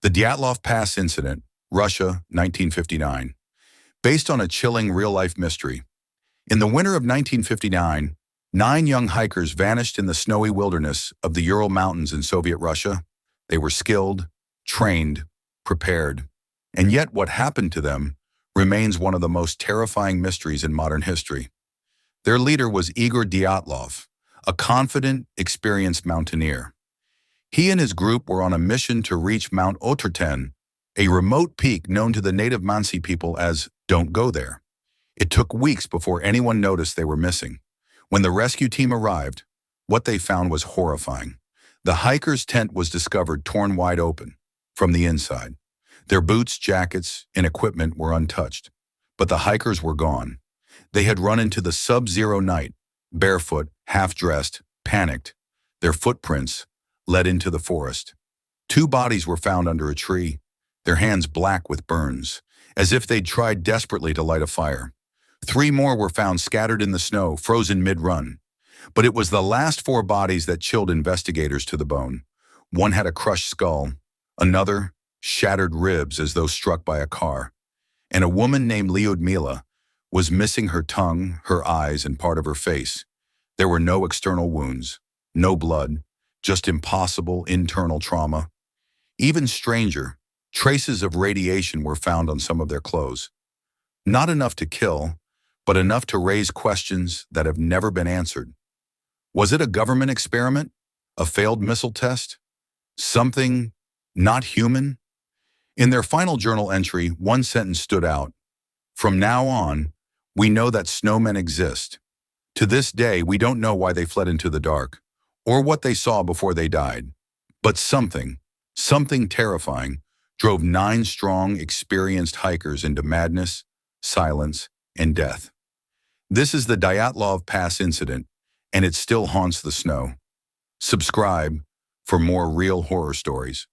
The Dyatlov Pass Incident, Russia, 1959. Based on a chilling real-life mystery. In the winter of 1959, 9 young hikers vanished in the snowy wilderness of the Ural Mountains in Soviet Russia. They were skilled, trained, prepared. And yet what happened to them remains one of the most terrifying mysteries in modern history. Their leader was Igor Dyatlov, a confident, experienced mountaineer. He and his group were on a mission to reach Mount Oterten, a remote peak known to the native Mansi people as "Don't Go There." It took weeks before anyone noticed they were missing. When the rescue team arrived, what they found was horrifying. The hikers' tent was discovered torn wide open from the inside. Their boots, jackets, and equipment were untouched. But the hikers were gone. They had run into the sub-zero night, barefoot, half-dressed, panicked. Their footprints led into the forest. 2 bodies were found under a tree, their hands black with burns, as if they'd tried desperately to light a fire. 3 more were found scattered in the snow, frozen mid-run. But it was the last 4 bodies that chilled investigators to the bone. One had a crushed skull, another shattered ribs as though struck by a car. And a woman named Lyudmila was missing her tongue, her eyes, and part of her face. There were no external wounds, no blood, just impossible internal trauma. Even stranger, traces of radiation were found on some of their clothes. Not enough to kill, but enough to raise questions that have never been answered. Was it a government experiment? A failed missile test? Something not human? In their final journal entry, one sentence stood out. "From now on, we know that snowmen exist. To this day, we don't know why they fled into the dark, or what they saw before they died. But something terrifying, drove 9 strong, experienced hikers into madness, silence, and death." This is the Dyatlov Pass Incident, and it still haunts the snow. Subscribe for more real horror stories.